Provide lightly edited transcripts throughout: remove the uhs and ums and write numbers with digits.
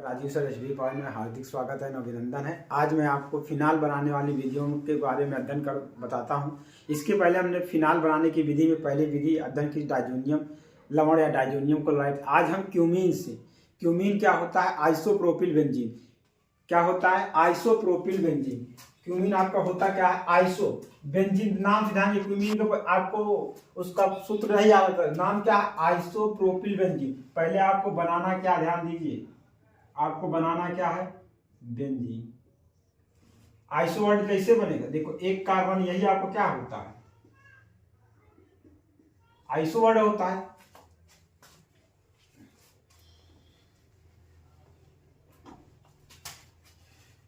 Rajiv sir HB point में हार्दिक स्वागत है, अभिनंदन है। आज मैं आपको फिनाल बनाने वाली विधियों के बारे में अध्ययन कर बताता हूं। इसके पहले हमने फिनाल बनाने की विधि में पहली विधि अध्ययन की डाइजोनियम लवण या डाइजोनियम क्लोराइड। आज हम क्यूमीन से, क्यूमीन क्या होता है? Isopropyl benzene. क्या होता है? Isopropyl benzene. क्यूमीन आपका होता क्या है? Iso benzene. नाम से ध्यान, क्यूमीन का आपको उसका सूत्र नहीं आता। नाम क्या है? Isopropyl benzene. पहले आपको बनाना क्या, ध्यान दीजिए, आपको बनाना क्या है? बेंजीन। आइसो वर्ड कैसे बनेगा? देखो, एक कार्बन, यही आपको क्या होता है? आइसो वर्ड होता है।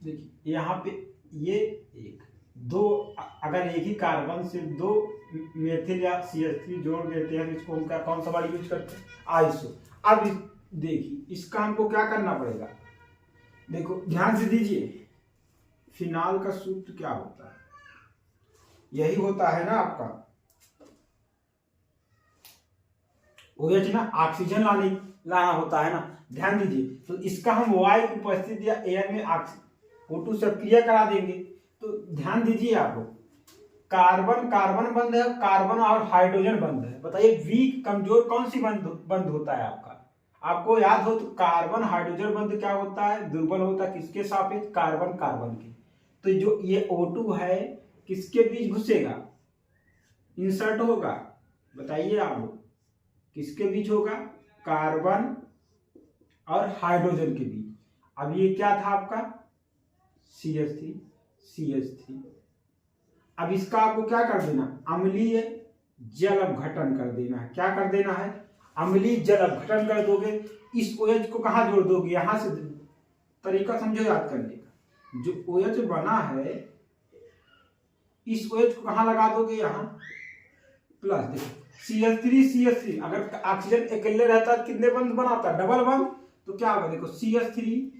देखिए यहाँ पे ये एक दो, अगर एक ही कार्बन से दो मेथिल या CH3 जोड़ देते हैं तो इसको हम क्या, कौन सा वर्ड यूज करते हैं? आइसो। अब देखिए इसका हमको क्या करना पड़ेगा? देखो ध्यान से दीजिए, फिनाल का सूत्र क्या होता है? यही होता है ना आपका OH ना, ऑक्सीजन लाना होता है ना। ध्यान दीजिए, तो इसका हम वायु की उपस्थिति या एयर में O2 से क्रिया करा देंगे। तो ध्यान दीजिए, आप कार्बन कार्बन बंध है, कार्बन और हाइड्रोजन बंध है। बताइए वीक कमजोर कौन सी बंध होता है आपका? आपको याद हो तो कार्बन हाइड्रोजन बंध क्या होता है? दुर्बल होता है। किसके सापेक्ष? कार्बन कार्बन के। तो जो ये O2 है किसके बीच घुसेगा, इंसर्ट होगा? बताइए आप लोग, किसके बीच होगा? कार्बन और हाइड्रोजन के बीच। अब ये क्या था आपका? CH3। अब इसका आपको क्या कर देना? अम्लीय जल अपघटन कर देना है। क्या कर देना है? अम्लीय जल अपघटन कर दोगे। इस OH को कहां जोड़ दोगे? यहां से, तरीका समझो याद करने का। जो OH बना है, इस OH को कहां लगा दोगे? यहां प्लस। देखो CH3 अगर ऑक्सीजन अकेले रहता है कितने बंध बनाता? डबल बंध। तो क्या होगा? देखो CH3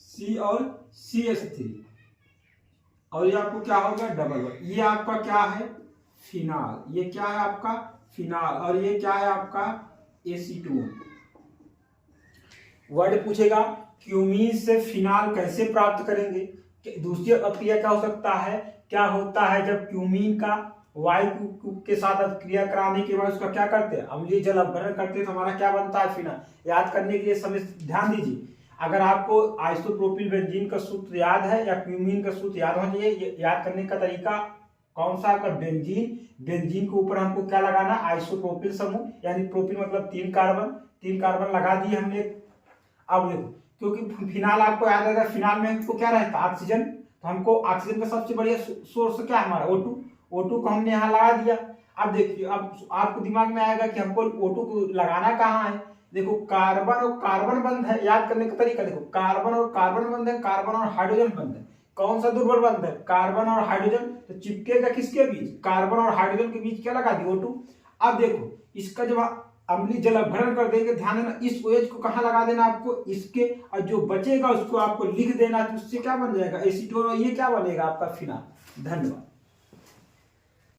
C और CH3, और ये आपको क्या होगा? डबल बंध। ये आपका क्या है? फिनाल। ये क्या है आपका? फिनाल। और ये क्या है आपका? एसीटोन। वर्ड पूछेगा क्यूमीन से फिनाल कैसे प्राप्त करेंगे? दूसरी अक्रिया क्या हो सकता है? क्या होता है जब क्यूमीन का वायु के साथ क्रिया कराने के बाद उसका क्या करते हैं? अम्लीय जल अपघटन करते हैं, तो हमारा क्या बनता है? फिनाल। याद करने के लिए समय ध्यान दीजिए। अगर आपको आइसोप्रोपिल बेंजीन का सूत्र याद है या क्यूमीन का सूत्र याद होना चाहिए, याद करने का तरीका कौन सा आपका? बेंजीन। बेंजीन के ऊपर हमको क्या लगाना? आइसोप्रोपिल समूह, यानी प्रोपिल मतलब 3 कार्बन लगा दिए हमने। अब देखो, क्योंकि फिनाल आपको याद रहेगा, फिनाल में हमको क्या रहता है? ऑक्सीजन। तो हमको ऑक्सीजन का सबसे बढ़िया सोर्स क्या है हमारा? O2 को हमने यहाँ लगा दिया। अब देखिए, अब आपको दिमाग में आएगा कि हमको O2 को लगाना कहाँ है। देखो कार्बन और कार्बन बंध है। याद करने का तरीका देखो, कार्बन और कार्बन बंध है, कार्बन और हाइड्रोजन बंध है। कौन सा दुर्बल बंध है? कार्बन और हाइड्रोजन। तो चिपकेगा किसके बीच? कार्बन और हाइड्रोजन के बीच क्या लगा दी? O2। अब देखो, इसका जब अम्लीय जल अपघटन कर देंगे, ध्यान देना, इस OH को कहां लगा देना आपको? इसके, और जो बचेगा उसको आपको लिख देना, तो उससे क्या बन जाएगा? एसीटोन। और ये क्या बनेगा आपका? फिनाल। धन्यवाद।